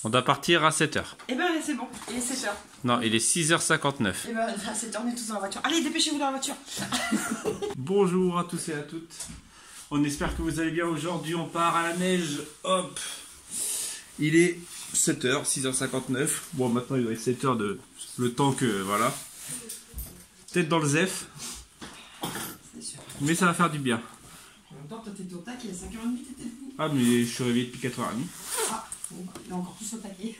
On doit partir à 7h. Eh ben c'est bon, il est 7h. Non, il est 6h59. Eh ben à 7h on est tous dans la voiture. Allez, dépêchez-vous dans la voiture. Bonjour à tous et à toutes. On espère que vous allez bien. Aujourd'hui on part à la neige. Hop. Il est 7h, 6h59. Bon, maintenant il doit être 7h de le temps que voilà. Peut-être dans le ZEF. C'est sûr. Mais ça va faire du bien. En même temps, toi t'étais au taquet, il est 5h30, t'étais debout. Ah, mais je suis réveillé depuis 4h30. Ah, bon, bah, il est encore plus au taquet.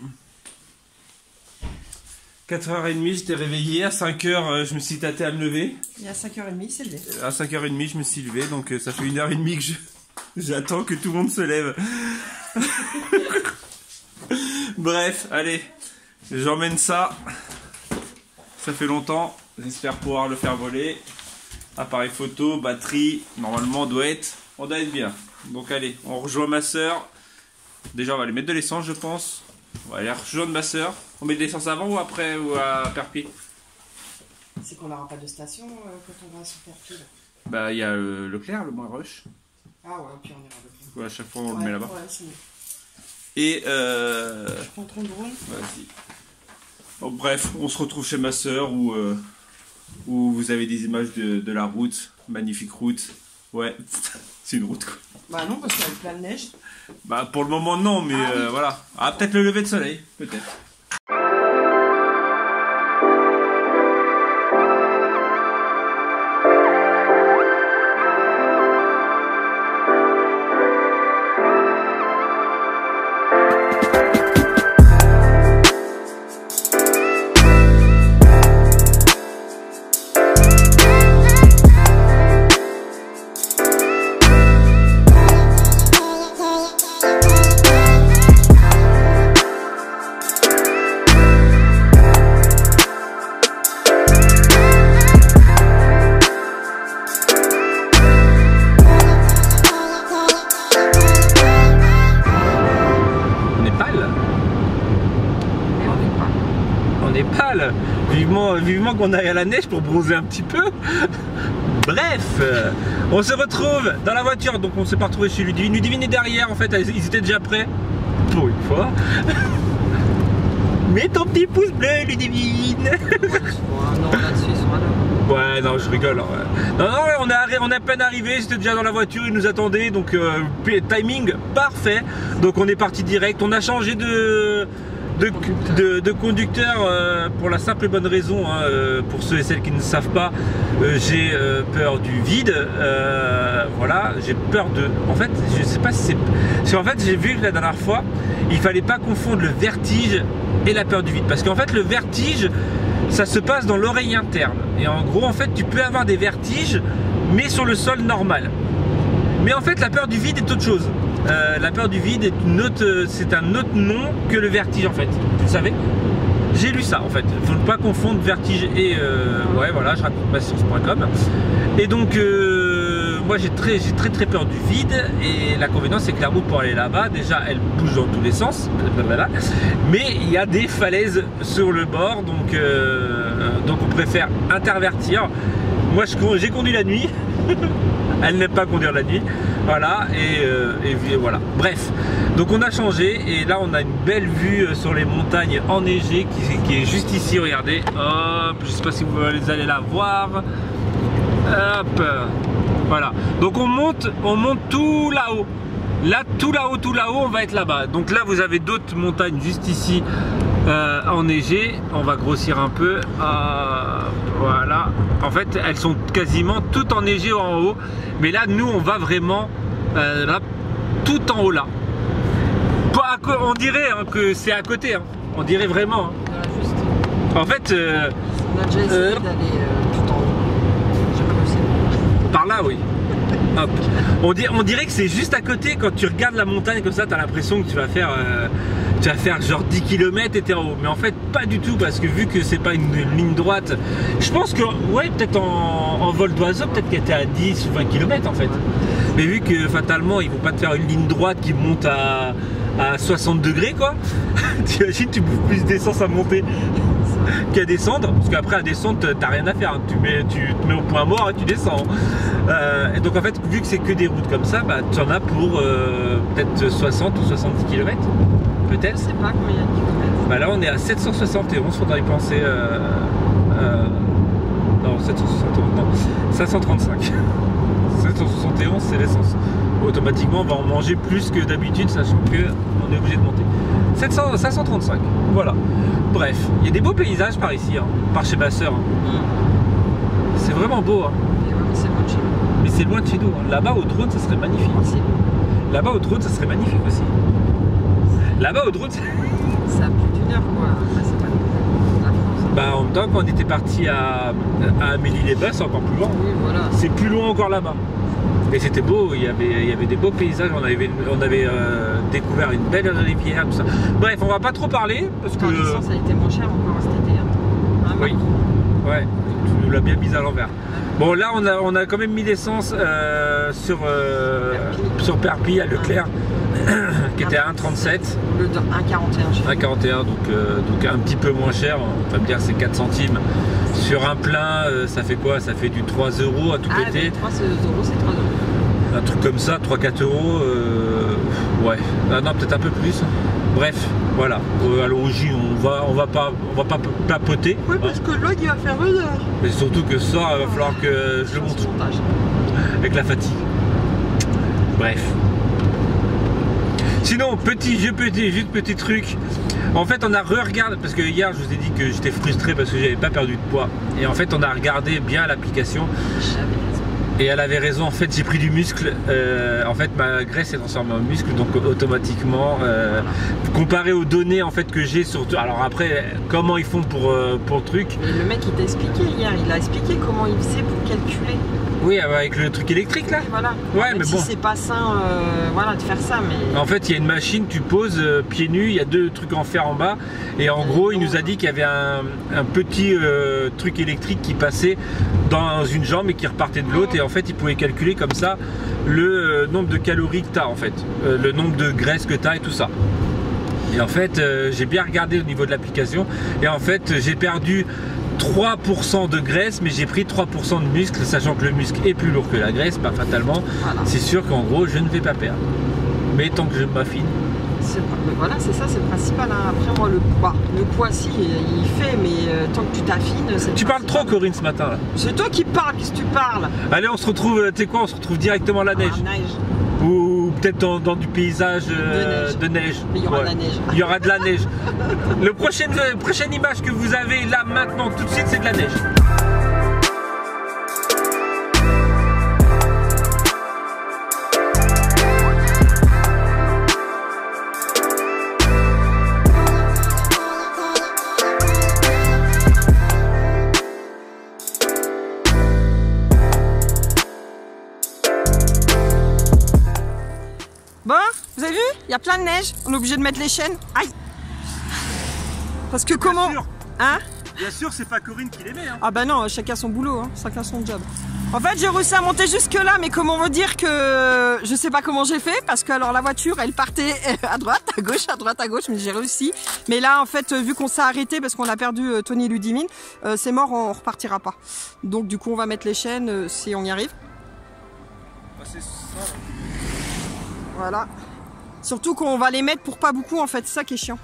4h30, j'étais réveillé. À 5h, je me suis tâté à me lever. Et à 5h30, il s'est levé. À 5h30, je me suis levé. Donc ça fait 1h30 que j'attends que tout le monde se lève. Bref, allez. J'emmène ça. Ça fait longtemps. J'espère pouvoir le faire voler. Appareil photo, batterie. Normalement, on doit être bien. Donc allez, on rejoint ma soeur. Déjà, on va aller mettre de l'essence, je pense. On va aller rejoindre ma soeur. On met de l'essence avant ou après ou à Perpignan? C'est qu'on n'aura pas de station quand on va sur Perpignan. Bah, il y a Leclerc, le moins rush. Ah ouais, puis on ira de Ouais, à chaque fois, on le met là-bas. Ouais, c'est mieux. Et Je prends ton drone. vas-y. Bon, bref, on se retrouve chez ma soeur où vous avez des images de la route. Magnifique route. Ouais, c'est une route quoi. Bah non, parce qu'il y a plein de neige. Bah pour le moment non, mais Ah, oui. voilà. Ah, peut-être le lever de soleil, peut-être. Vivement qu'on aille à la neige pour bronzer un petit peu. Bref, on se retrouve dans la voiture. Donc on s'est pas retrouvé chez Ludivine. Ludivine est derrière en fait, ils étaient déjà prêts. Pour une fois. Mets ton petit pouce bleu, Ludivine. Non, là-dessus, ils sont là. Ouais, non, je rigole. Ouais. Non, on est à peine arrivé, j'étais déjà dans la voiture, ils nous attendaient, donc timing parfait. Donc on est parti direct, on a changé de conducteur pour la simple et bonne raison, hein, pour ceux et celles qui ne savent pas, j'ai peur du vide, voilà, j'ai peur de... En fait, je sais pas si c'est... Parce qu'en fait, j'ai vu que la dernière fois, il fallait pas confondre le vertige et la peur du vide. Parce qu'en fait, le vertige, ça se passe dans l'oreille interne. Et en gros, en fait, tu peux avoir des vertiges, mais sur le sol normal. Mais en fait, la peur du vide est autre chose. La peur du vide est c'est un autre nom que le vertige en fait. Vous savez? J'ai lu ça en fait. Il ne faut pas confondre vertige et ouais voilà, je raconte ma science.com. Et donc moi j'ai très peur du vide. Et l'inconvénient c'est que la route pour aller là-bas, déjà elle bouge dans tous les sens. Mais il y a des falaises sur le bord, donc on préfère intervertir. Moi j'ai conduit la nuit. Elle n'aime pas conduire la nuit, voilà, et voilà. Bref, donc on a changé et là on a une belle vue sur les montagnes enneigées qui est juste ici, regardez. Hop, je sais pas si vous allez la voir. Hop, voilà. Donc on monte tout là-haut. Là, tout là-haut, on va être là-bas. Donc là, vous avez d'autres montagnes juste ici enneigées. On va grossir un peu. Voilà. En fait, elles sont quasiment toutes enneigées en haut. Mais là, nous, on va vraiment là, tout en haut là. On dirait hein, que c'est à côté. Hein. On dirait vraiment. Hein. Voilà, juste. En fait, On a déjà essayé d'aller tout en haut. J'ai pas réussi. Par là, oui. Hop. On dirait que c'est juste à côté. Quand tu regardes la montagne comme ça, tu as l'impression que tu vas faire genre 10 km et t'es en haut. Mais en fait, pas du tout, parce que vu que c'est pas une ligne droite, je pense que, ouais, peut-être en vol d'oiseau, peut-être qu'elle était à 10 ou 20 km en fait. Mais vu que fatalement, ils vont pas te faire une ligne droite qui monte à 60 degrés, quoi. T'imagines, tu bouffes plus d'essence à monter. qu'à descendre, parce qu'après à descendre t'as rien à faire, hein. Tu te mets au point mort et tu descends. Et donc en fait vu que c'est que des routes comme ça, bah tu en as pour peut-être 60 ou 70 km, peut-être. Je sais pas combien il y a de kilomètres. Bah là on est à 771, faudra y penser. Non 771, non 535. 771 c'est l'essence. Automatiquement on va en manger plus que d'habitude, sachant que on est obligé de monter. 535, voilà. Bref, il y a des beaux paysages par ici, hein, par chez ma soeur. C'est vraiment beau. Hein. Mais c'est loin de chez nous. Mais c'est loin de chez nous. Hein. Là-bas au drone, ça serait magnifique. Là-bas au drone, ça serait magnifique aussi. Là-bas au drone, c'est à plus d'1 heure quoi. Enfin, c'est pas la France. Bah en même temps, quand on était parti à Amélie-les-Bains, c'est encore plus loin. Oui, voilà. C'est plus loin encore là-bas. Et c'était beau, il y avait des beaux paysages, on avait découvert une belle rivière, tout ça. Bref, on va pas trop parler parce que. L'essence a été moins cher encore cet été. Hein. Oui. Ouais, tu nous l'as bien mise à l'envers. Bon là on a quand même mis l'essence sur Perpignan à Leclerc qui était à 1,37. Le 1,41 chez 1,41 donc un petit peu moins cher, on va me dire c'est 4 centimes. Sur un plein ça fait quoi? Ça fait du 3 € à tout péter. 3 €, c'est 3 €. Un truc comme ça, 3-4 €, ouais. Ah non, peut-être un peu plus. Bref, voilà. À l'origine, on va pas papoter. Oui, parce que l'autre il va faire 1 heure. Mais surtout que ce soir, il va falloir que je le monte. Avec la fatigue. Bref. Sinon, juste petit truc. En fait, on a re-regardé, parce que hier, je vous ai dit que j'étais frustré parce que j'avais pas perdu de poids. Et en fait, on a regardé bien l'application. Et elle avait raison, en fait j'ai pris du muscle, en fait ma graisse est transformée en muscle, donc automatiquement, comparé aux données en fait que j'ai surtout, alors après comment ils font pour le truc. Et le mec il t'a expliqué hier, il a expliqué comment il faisait pour calculer. Oui, avec le truc électrique là. Oui, voilà. Ouais, même mais si bon. C'est pas sain, voilà, de faire ça, mais. En fait, il y a une machine, tu poses pieds nus, il y a 2 trucs en fer en bas, et en gros, il nous a dit qu'il y avait un petit truc électrique qui passait dans une jambe et qui repartait de l'autre, et en fait, il pouvait calculer comme ça le nombre de calories que tu as en fait, le nombre de graisse que tu as et tout ça. Et en fait, j'ai bien regardé au niveau de l'application, et en fait, j'ai perdu 3% de graisse, mais j'ai pris 3% de muscle, sachant que le muscle est plus lourd que la graisse, pas fatalement. Voilà. C'est sûr qu'en gros, je ne vais pas perdre. Mais tant que je m'affine. Voilà, c'est ça, c'est le principal. Hein. Après, moi, le poids, si, il fait, mais tant que tu t'affines. Tu parles trop, Corinne, ce matin là. C'est toi qui parles, qu'est-ce que tu parles? Allez, on se retrouve, tu sais quoi, on se retrouve directement à la neige. Ou peut-être dans du paysage de neige. Mais il y aura de la neige. Il y aura de la neige. La prochaine image que vous avez là maintenant tout de suite, c'est de la neige. Bon, vous avez vu? Il y a plein de neige. On est obligé de mettre les chaînes. Aïe! Parce que comment? Hein? Bien sûr, c'est pas Corinne qui les met. Hein. Ah bah non, chacun son boulot, hein. Chacun son job. En fait, j'ai réussi à monter jusque là, mais comment vous dire que je sais pas comment j'ai fait, parce que alors la voiture, elle partait à droite, à gauche, mais j'ai réussi. Mais là, en fait, vu qu'on s'est arrêté parce qu'on a perdu Tony Ludivine, c'est mort, on repartira pas. Donc du coup, on va mettre les chaînes si on y arrive. Bah, c'est ça. Voilà. Surtout qu'on va les mettre pour pas beaucoup en fait, c'est ça qui est chiant.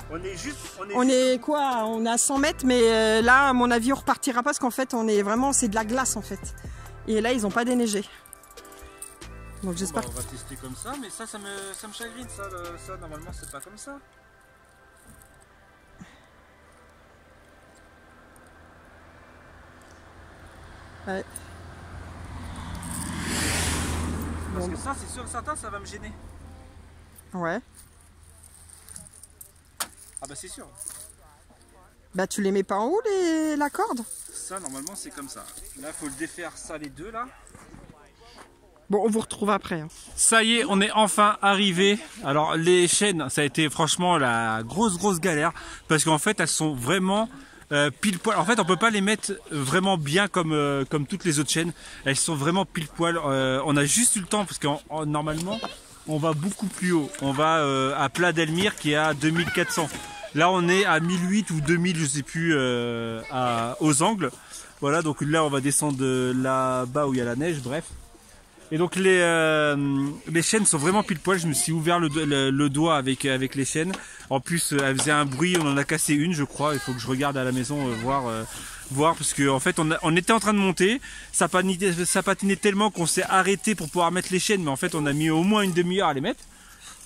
On est quoi? On est à 100 mètres, mais là à mon avis on repartira pas parce qu'en fait on est vraiment, c'est de la glace en fait. Et là ils ont pas déneigé. Donc j'espère. On va tester comme ça, mais ça me chagrine ça normalement c'est pas comme ça. Ouais. Parce que ça c'est sûr et certain ça va me gêner. Ouais. Ah bah c'est sûr. Bah tu les mets pas en haut la corde? Ça normalement c'est comme ça. Là faut le défaire ça les deux là. Bon on vous retrouve après. Hein. Ça y est on est enfin arrivé. Alors les chaînes ça a été franchement la grosse galère. Parce qu'en fait elles sont vraiment pile poil. En fait on peut pas les mettre vraiment bien comme toutes les autres chaînes. Elles sont vraiment pile poil. On a juste eu le temps parce que normalement on va beaucoup plus haut. On va à Pla d'Elmire qui est à 2400. Là on est à 1008 ou 2000 je sais plus aux angles. Voilà, donc là on va descendre là-bas où il y a la neige, bref. Et donc les chaînes sont vraiment pile poil, je me suis ouvert le doigt avec les chaînes. En plus elles faisaient un bruit, on en a cassé une je crois, il faut que je regarde à la maison voir parce que en fait on était en train de monter, ça patinait tellement qu'on s'est arrêté pour pouvoir mettre les chaînes, mais en fait on a mis au moins une demi-heure à les mettre.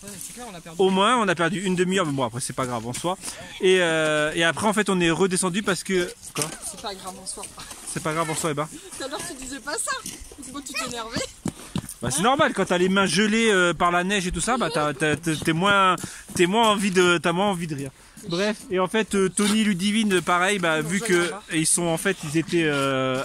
Ouais, c'est clair, on a perdu. Au moins on a perdu une demi-heure, mais bon après c'est pas grave en soi. Et après en fait on est redescendu parce que... Quoi? C'est pas grave en soi. C'est pas grave en soi, Eba. Tout à l'heure tu disais pas ça, pourquoi tu t'énervais? Bah c'est normal, quand t'as les mains gelées par la neige et tout ça, bah t'as moins envie de rire. Bref, et en fait Tony Ludivine pareil, bah vu que ils étaient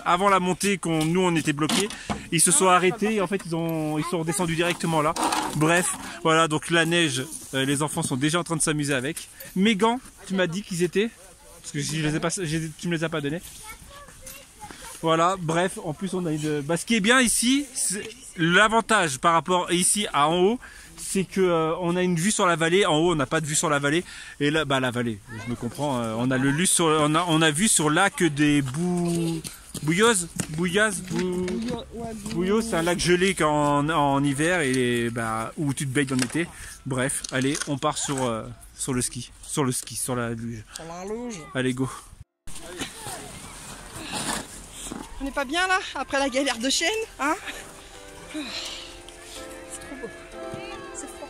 avant la montée nous on était bloqués, ils se sont arrêtés et en fait ils sont redescendus directement là. Bref, voilà, donc la neige, les enfants sont déjà en train de s'amuser avec. Mes gants, tu m'as dit qu'ils étaient, parce que tu me les as pas donnés. Voilà, bref, en plus on a ce qui est bien ici, l'avantage par rapport ici à en haut, c'est que on a une vue sur la vallée. En haut on n'a pas de vue sur la vallée. Et là, la vallée, je me comprends, on a on a vu sur lac des Bouillot, c'est un lac gelé en hiver et où tu te baignes en été. Bref, allez, on part sur le ski, sur la luge. Sur la luge. Allez, go. On n'est pas bien là, après la galère de chaîne, hein? C'est trop beau. C'est froid.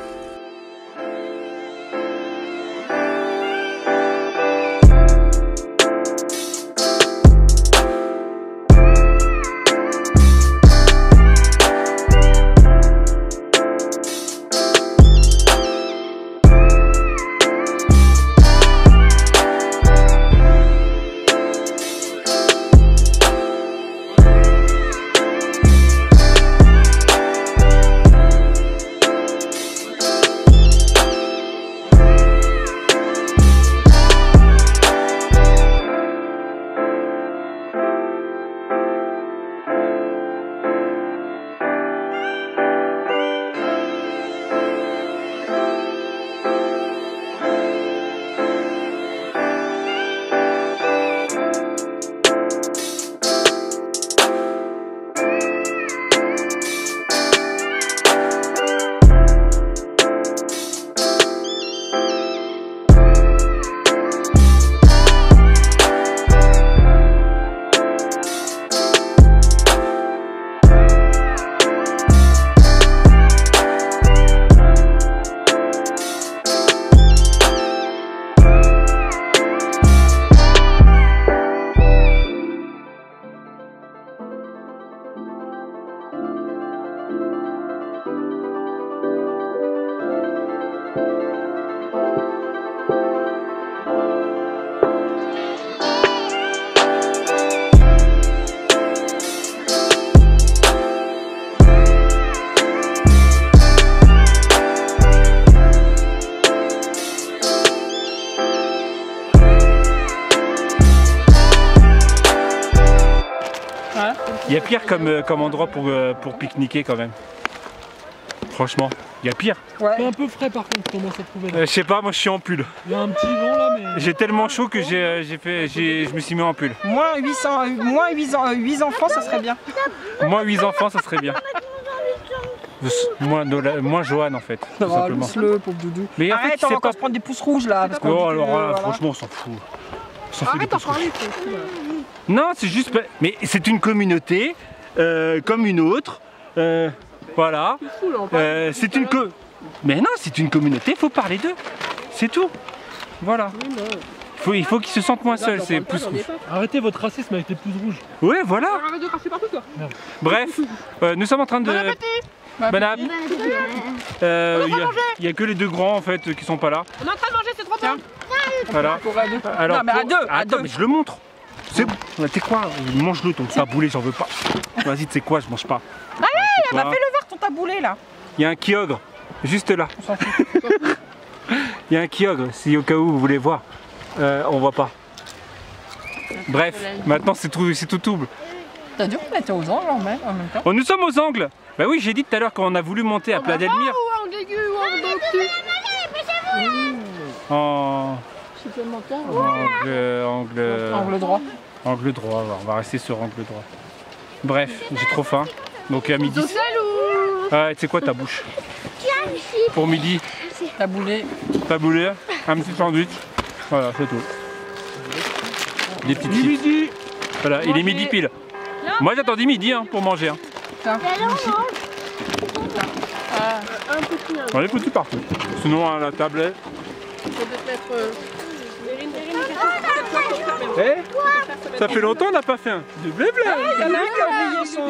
Il y a pire comme endroit pour pique-niquer quand même. Franchement, il y a pire. Ouais. C'est un peu frais par contre, comment ça trouver là. Je sais pas, moi je suis en pull. Il y a un petit vent là mais... J'ai tellement chaud que je me suis mis en pull. Moins 8 enfants, ça serait bien. Moins 8 enfants, ça serait bien. Moins Johan en fait, tout simplement. Le pauvre doudou. Mais arrête, on va encore se prendre des pouces rouges là. Parce oh alors là, voilà. Franchement on s'en fout. Arrête d'en parler. Non, c'est juste... Mais c'est une communauté comme une autre. Voilà. C'est une Mais non, c'est une communauté, il faut parler d'eux. C'est tout. Voilà. Il faut qu'ils se sentent moins seuls, c'est pouces rouges. Arrêtez votre racisme avec les pouces rouges. Ouais, voilà. Arrête de cracher partout toi. Bref, nous sommes en train de... Bon appétit. Bon appétit. Il n'y a que les deux grands en fait qui sont pas là. On est en train de manger, c'est trop bien. Voilà. Alors, non mais à deux. Attends, mais je le montre. C'est bon. T'es quoi? Mange-le ton taboulé, j'en veux pas. Vas-y, tu sais quoi, je mange pas. Allez, elle m'a fait le verre ton taboulé là. Il y a un kyogre, juste là. Il y a un kyogre, si au cas où vous voulez voir. On voit pas. Bref, maintenant c'est tout double. T'as dû remettre aux angles en même temps. Oh, nous sommes aux angles. Bah oui, j'ai dit tout à l'heure quand on a voulu monter à Pla d'Elmire. supplémentaire. Angle droit. Angle droit, on va rester sur angle droit. Bref, j'ai trop faim. Donc à midi. Ah, tu sais quoi, ta bouche? Pour midi. Taboulé. Taboulé, un petit sandwich. Voilà, c'est tout. Des petites chips. Midi. Voilà, il est midi pile. Moi j'attendais midi hein, pour manger. Hein. On est foutu partout. Sinon à la table. Eh, ça fait longtemps qu'on n'a pas fait un de blé-blé. Il y en a un qui a oublié son...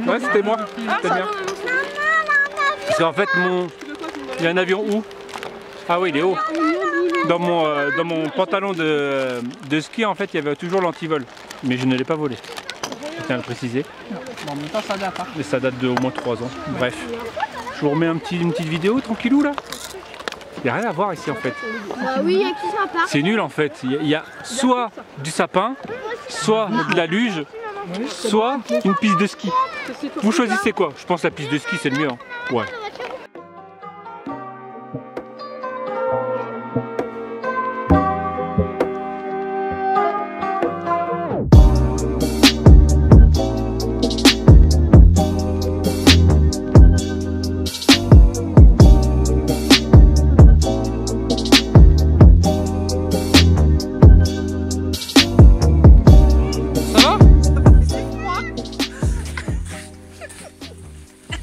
Ouais, c'était moi. C'était bien. Parce qu'en fait, il y a un avion où? Ah oui, il est haut. Dans mon pantalon de ski, en fait, il y avait toujours l'antivol. Mais je ne l'ai pas volé. Je tiens à le préciser. Bon, en même temps, ça date. Hein. Mais ça date de au moins 3 ans. Bref. Je vous remets une petite vidéo tranquillou là. Il n'y a rien à voir ici en fait. Oui, il y a qui sapin. C'est nul en fait. Il y a soit du sapin, soit de la luge, soit une piste de ski. Vous choisissez quoi? Je pense que la piste de ski c'est le mieux. Hein. Ouais.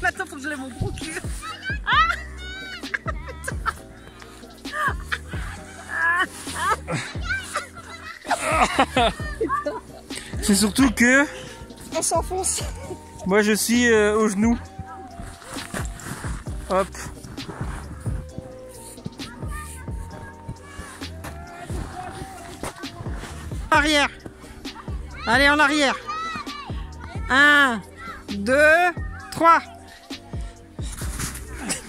Attends, faut que je lève mon gros cul. C'est surtout que On s'enfonce. moi je suis au genou. Hop. Arrière. Allez, en arrière. 1, 2, 3.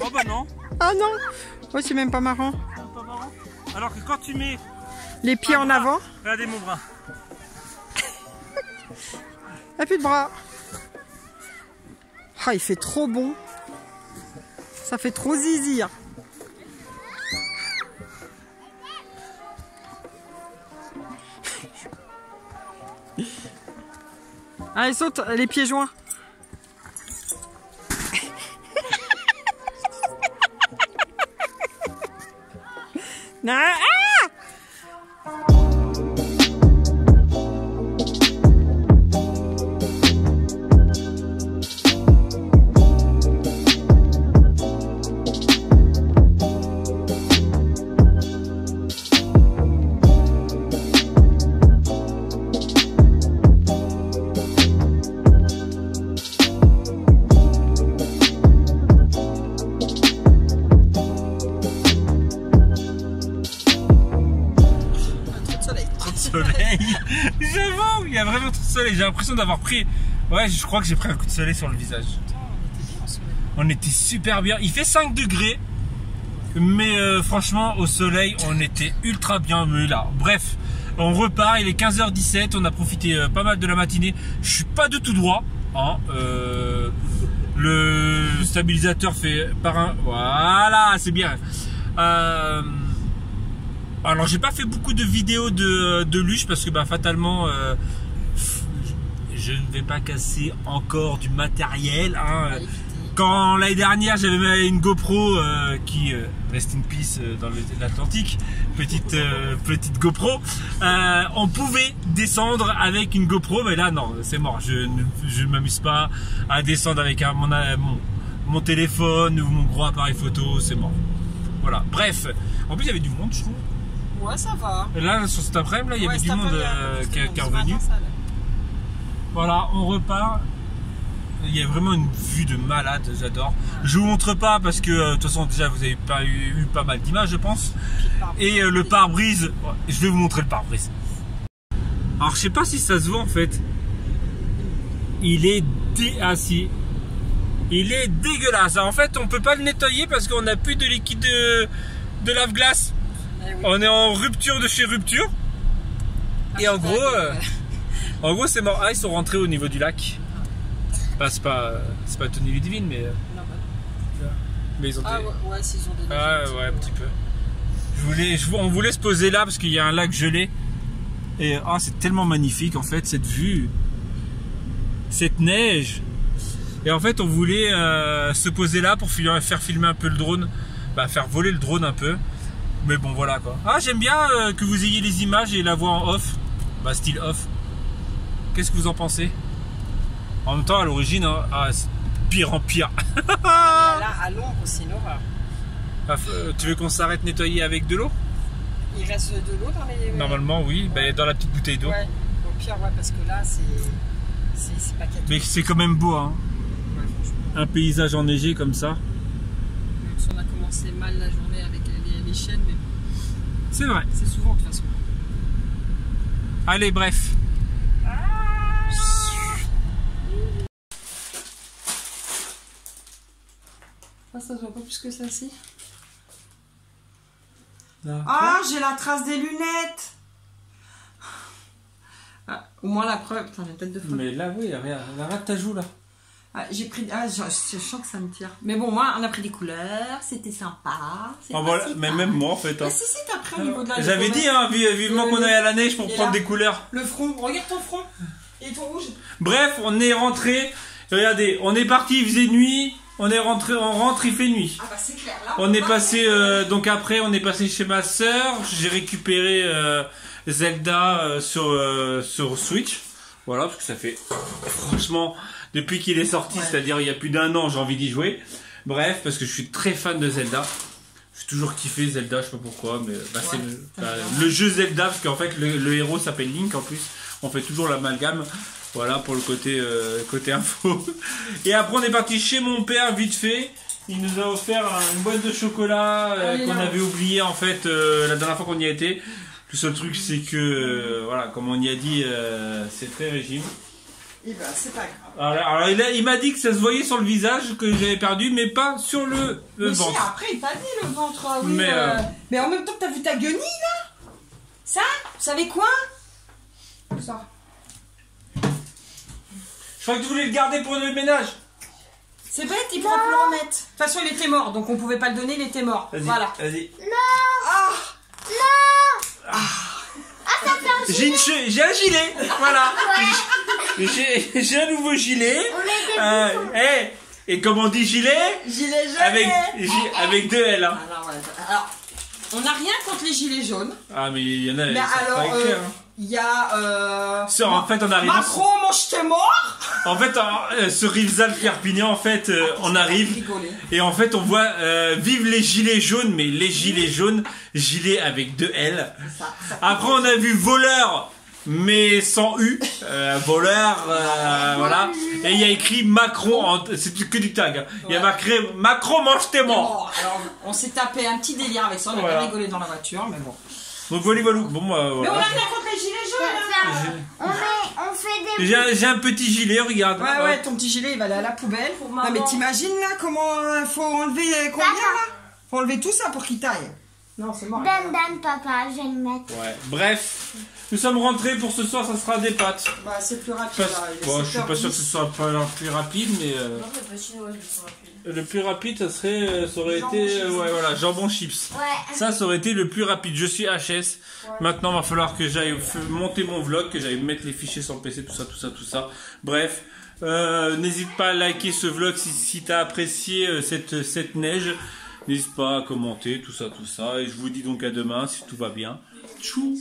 Oh bah non. Ah non. Oh, c'est même pas marrant. Pas marrant. Alors que quand tu mets Les pieds en avant. regardez mon bras. Et plus de bras. Ah, il fait trop bon. Ça fait trop zizir. Allez, saute, les pieds joints. Non, ah! Soleil. J'avoue, il y a vraiment trop de soleil. J'ai l'impression d'avoir pris. Ouais, je crois que j'ai pris un coup de soleil sur le visage. On était super bien. Il fait 5 degrés. Mais franchement, au soleil, on était ultra bien. Mais là, bref, on repart. Il est 15h17. On a profité pas mal de la matinée. Je suis pas du tout droit. Hein, le stabilisateur fait par un. Voilà, c'est bien. Alors j'ai pas fait beaucoup de vidéos de luge parce que bah, fatalement je ne vais pas casser encore du matériel hein. Quand l'année dernière j'avais une GoPro qui rest in peace dans l'Atlantique, petite GoPro, on pouvait descendre avec une GoPro, mais là non, c'est mort. Je ne m'amuse pas à descendre avec mon téléphone ou mon gros appareil photo, c'est mort. Voilà, bref, en plus il y avait du monde je trouve. Ouais, ça va. Et là, sur cet après-midi, il y avait du monde qui est revenu. Voilà, on repart. Il y a vraiment une vue de malade, j'adore. Je vous montre pas parce que de toute façon déjà vous avez pas eu pas mal d'images je pense. Et le pare-brise, je vais vous montrer le pare-brise. Alors je sais pas si ça se voit en fait. Il est il est dégueulasse. Alors, en fait on peut pas le nettoyer parce qu'on n'a plus de liquide de lave-glace. On est en rupture de chez rupture. Et en gros c'est mort. Ah, ils sont rentrés au niveau du lac. Bah, c'est pas Tony Ludivine mais ils ont ouais, s'ils ont des ouais, un petit peu. On voulait se poser là parce qu'il y a un lac gelé. Et c'est tellement magnifique en fait cette vue, cette neige. Et en fait on voulait se poser là pour faire filmer un peu le drone, faire voler le drone un peu. Mais bon voilà quoi. J'aime bien que vous ayez les images et la voix en off, style off. Qu'est-ce que vous en pensez? En même temps à l'origine, c'est pire en pire. Là à l'ombre c'est une horreur. Tu veux qu'on s'arrête nettoyer avec de l'eau? Il reste de l'eau dans les... Normalement oui, dans la petite bouteille d'eau. Ouais, au pire parce que là c'est pas cadeau. Mais c'est quand même beau hein. Ouais, franchement. Un paysage enneigé comme ça. Même si on a commencé mal la journée avec les chaînes, mais c'est vrai. C'est souvent de toute façon. Allez bref. Ça se voit pas plus que ça si. J'ai la trace des lunettes. Au moins la preuve. Putain, j'ai une tête de folle. Mais là, oui, regarde ta joue là. J'ai pris. Je sens que ça me tire. Mais bon, moi, on a pris des couleurs. C'était sympa. Voilà. Mais même moi, en fait. Si, t'as pris au niveau de la. J'avais dit, vivement qu'on aille à la neige pour prendre des couleurs. Le front. Regarde ton front. Et ton rouge. Bref, on est rentré. Regardez, on est parti, il faisait nuit. On rentre, il fait nuit. C'est clair. Là, on est passé, donc après, on est passé chez ma soeur. J'ai récupéré Zelda sur Switch. Voilà, parce que ça fait, franchement, depuis qu'il est sorti, c'est-à-dire il y a plus d'un an, j'ai envie d'y jouer. Bref, parce que je suis très fan de Zelda. J'ai toujours kiffé Zelda, je sais pas pourquoi, mais c'est le jeu Zelda, parce qu'en fait, le héros s'appelle Link en plus. On fait toujours l'amalgame. Voilà pour le côté info. Et après on est parti chez mon père vite fait. Il nous a offert une boîte de chocolat qu'on avait oublié en fait la dernière fois qu'on y a été. Le seul truc c'est que voilà, comme on y a dit, c'est très régime. Et c'est pas grave. Alors il m'a dit que ça se voyait sur le visage que j'avais perdu, mais pas sur le ventre. Si, après il t'a dit le ventre, oui. Mais en même temps t'as vu ta guenille là? Ça? Vous savez quoi? Ça. Je crois que tu voulais le garder pour le ménage. C'est bête, il pourra plus le remettre. De toute façon, il était mort, donc on pouvait pas le donner, il était mort. Voilà. Vas-y. Non. J'ai un gilet. Voilà. J'ai un nouveau gilet. Et comme on dit gilet? Gilet jaune. Avec deux L. Hein. Alors, on n'a rien contre les gilets jaunes. Mais il y en a. Mais alors, il y a. En fait, on arrive. Macron, mange tes morts. En fait, sur Rivesaltes Perpignan, en fait, on arrive et en fait, on voit vive les gilets jaunes, mais les gilets jaunes, gilet avec deux L. Après, on a vu voleur, mais sans U, voleur, voilà. Et il y a écrit Macron, c'est que du tag. Hein. Il y a marqué Macron mange tes morts. Alors, on s'est tapé un petit délire avec ça, on a bien rigolé dans la voiture, mais bon. Donc voilà. Bon, voilà. Mais on a rien contre les gilets jaunes. On fait des... J'ai un petit gilet, regarde. Ouais, ton petit gilet, il va aller à la poubelle. Non, mais t'imagines là comment faut enlever combien là? Faut enlever tout ça pour qu'il taille. Non, c'est mort. Dan, papa, je vais le mettre. Ouais. Bref, nous sommes rentrés pour ce soir, ça sera des pâtes. C'est plus rapide. Bon, je suis pas sûr que ce soit pas le plus rapide, mais. Le plus rapide, ça aurait été voilà, jambon chips. Ouais. Ça aurait été le plus rapide. Je suis HS. Ouais. Maintenant, il va falloir que j'aille monter mon vlog, que j'aille mettre les fichiers sur le PC, tout ça. Bref, n'hésite pas à liker ce vlog si tu as apprécié cette neige. N'hésite pas à commenter, tout ça. Et je vous dis donc à demain si tout va bien. Tchou!